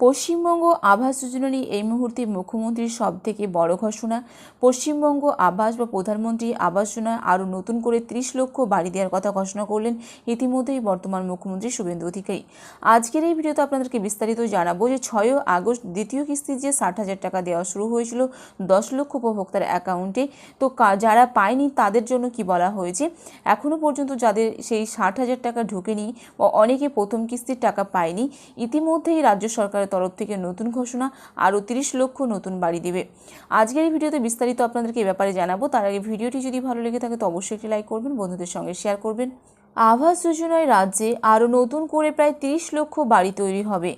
পশ্চিমবঙ্গ আবাস যোজনা নিয়ে এই মুহূর্তে মুখ্যমন্ত্রীর সবথেকে বড় ঘোষণা। পশ্চিমবঙ্গ আবাস বা প্রধানমন্ত্রী আবাস যোজনা আরও নতুন করে 30 লক্ষ বাড়ি দেওয়ার কথা ঘোষণা করলেন ইতিমধ্যেই বর্তমান মুখ্যমন্ত্রী শুভেন্দু অধিকারী। আজকের এই ভিডিওতে আপনাদেরকে বিস্তারিত জানাবো যে 6 আগস্ট দ্বিতীয় কিস্তির যে 60,000 টাকা দেওয়া শুরু হয়েছিল 10 লক্ষ উপভোক্তার অ্যাকাউন্টে, তো যারা পায়নি তাদের জন্য কি বলা হয়েছে। এখনও পর্যন্ত যাদের সেই 60,000 টাকা ঢোকেনি বা অনেকে প্রথম কিস্তির টাকা পায়নি, ইতিমধ্যেই রাজ্য সরকারের তরফ থেকে নতুন ঘোষণা আরও 30 লক্ষ নতুন বাড়ি দেবে। আজকের এই ভিডিওতে বিস্তারিত আপনাদেরকে এই ব্যাপারে জানাবো। তার আগে ভিডিওটি যদি ভালো লেগে থাকে তো অবশ্যই একটি লাইক করবেন, বন্ধুদের সঙ্গে শেয়ার করবেন। আবাস যোজনায় রাজ্যে আরও নতুন করে প্রায় 30 লক্ষ বাড়ি তৈরি হবে।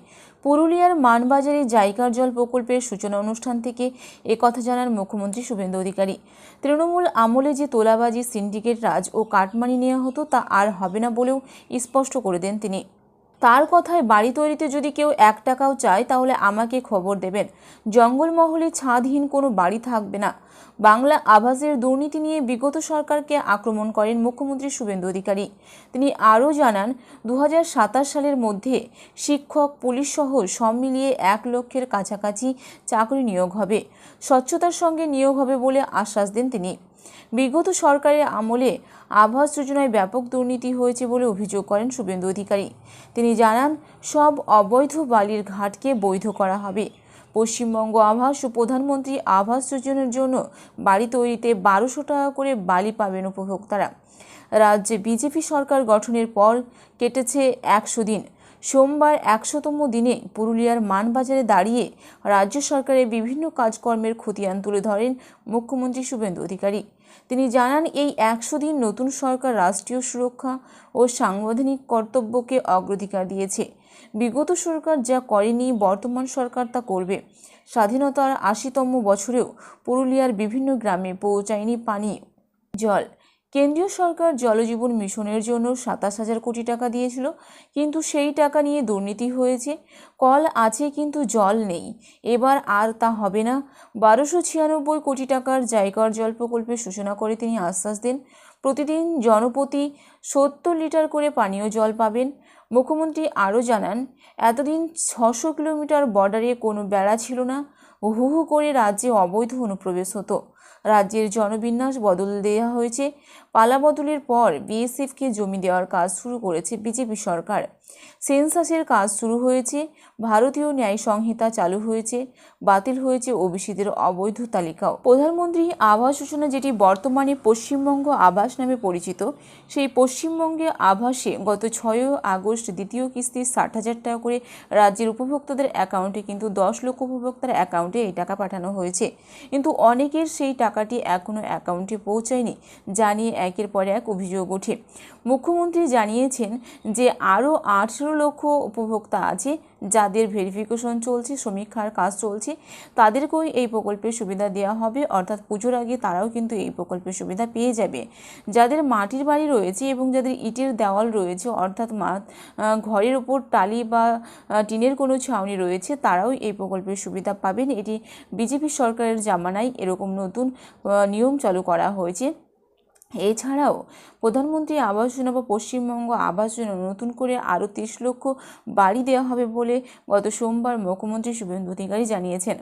পুরুলিয়ার মানবাজারে জাইকার জল প্রকল্পের সূচনা অনুষ্ঠান থেকে একথা জানান মুখ্যমন্ত্রী শুভেন্দু অধিকারী। তৃণমূল আমলে যে তোলাবাজি, সিন্ডিকেট রাজ ও কাটমানি নেওয়া হতো তা আর হবে না বলেও স্পষ্ট করে দেন তিনি। তার কথায়, বাড়ি তৈরিতে যদি কেউ 1 টাকাও চায় তাহলে আমাকে খবর দেবেন। জঙ্গলমহলে ছাদহীন কোনো বাড়ি থাকবে না। বাংলা আবাসের দুর্নীতি নিয়ে বিগত সরকারকে আক্রমণ করেন মুখ্যমন্ত্রী শুভেন্দু অধিকারী। তিনি আরও জানান, 2027 সালের মধ্যে শিক্ষক, পুলিশ সহ সব মিলিয়ে 1 লক্ষের কাছাকাছি চাকরি নিয়োগ হবে। স্বচ্ছতার সঙ্গে নিয়োগ হবে বলে আশ্বাস দেন তিনি। বিগত সরকারের আমলে আবাস যোজনায় ব্যাপক দুর্নীতি হয়েছে বলে অভিযোগ করেন শুভেন্দু অধিকারী। তিনি জানান, সব অবৈধ বালির ঘাটকে বৈধ করা হবে। পশ্চিমবঙ্গ আবাস ও প্রধানমন্ত্রী আবাস যোজনার জন্য বাড়ি তৈরিতে 1200 টাকা করে বালি পাবেন উপভোক্তারা। রাজ্যে বিজেপি সরকার গঠনের পর কেটেছে 100 দিন। সোমবার 100তম দিনে পুরুলিয়ার মানবাজারে দাঁড়িয়ে রাজ্য সরকারের বিভিন্ন কাজকর্মের খতিয়ান তুলে ধরেন মুখ্যমন্ত্রী শুভেন্দু অধিকারী। তিনি জানান, এই 100 দিন নতুন সরকার রাষ্ট্রীয় সুরক্ষা ও সাংবিধানিক কর্তব্যকে অগ্রাধিকার দিয়েছে। বিগত সরকার যা করেনি বর্তমান সরকার তা করবে। স্বাধীনতার 80তম বছরেও পুরুলিয়ার বিভিন্ন গ্রামে পৌঁছায়নি পানি, জল। কেন্দ্রীয় সরকার জলজীবন মিশনের জন্য 27,000 কোটি টাকা দিয়েছিল, কিন্তু সেই টাকা নিয়ে দুর্নীতি হয়েছে। কল আছে কিন্তু জল নেই। এবার আর তা হবে না। 1296 কোটি টাকার জাইকার জল প্রকল্পের সূচনা করে তিনি আশ্বাস দেন, প্রতিদিন জনপ্রতি 70 লিটার করে পানীয় জল পাবেন। মুখ্যমন্ত্রী আরও জানান, এতদিন 600 কিলোমিটার বর্ডারে কোনো বেড়া ছিল না। হু হু করে রাজ্যে অবৈধ অনুপ্রবেশ হতো। রাজ্যের জনবিন্যাস বদল দেওয়া হয়েছে। পালাবদলের পর বিএসএফকে জমি দেওয়ার কাজ শুরু করেছে বিজেপি সরকার। সেন্সাসের কাজ শুরু হয়েছে। ভারতীয় ন্যায় সংহিতা চালু হয়েছে। বাতিল হয়েছে ওবিসিদের অবৈধ তালিকাও। প্রধানমন্ত্রী আবাস যোজনা, যেটি বর্তমানে পশ্চিমবঙ্গ আবাস নামে পরিচিত, সেই পশ্চিমবঙ্গে আবাসে গত 6 আগস্ট দ্বিতীয় কিস্তির 60,000 টাকা করে রাজ্যের উপভোক্তাদের অ্যাকাউন্টে, কিন্তু 10 লক্ষ উপভোক্তার অ্যাকাউন্টে এই টাকা পাঠানো হয়েছে। কিন্তু অনেকের সেই টাকাটি এখনও অ্যাকাউন্টে পৌঁছায়নি, যা নিয়ে একের পর এক অভিযোগ ওঠে। মুখ্যমন্ত্রী জানিয়েছেন যে আরও 18 লক্ষ উপভোক্তা আছে যাদের ভেরিফিকেশন চলছে, সমীক্ষার কাজ চলছে। তাদেরকেও এই প্রকল্পের সুবিধা দেওয়া হবে, অর্থাৎ পুজোর আগে তারাও কিন্তু এই প্রকল্পের সুবিধা পেয়ে যাবে। যাদের মাটির বাড়ি রয়েছে এবং যাদের ইটের দেওয়াল রয়েছে, অর্থাৎ ঘরের ওপর টালি বা টিনের কোনো ছাউনি রয়েছে, তারাও এই প্রকল্পের সুবিধা পাবেন। এটি বিজেপি সরকারের জামানায় এরকম নতুন নিয়ম চালু করা হয়েছে। এছাড়াও প্রধানমন্ত্রী আবাস যোজনা বা পশ্চিমবঙ্গ আবাস যোজনা নতুন করে আরও 30 লক্ষ বাড়ি দেওয়া হবে বলে গত সোমবার মুখ্যমন্ত্রী শুভেন্দু অধিকারী জানিয়েছেন।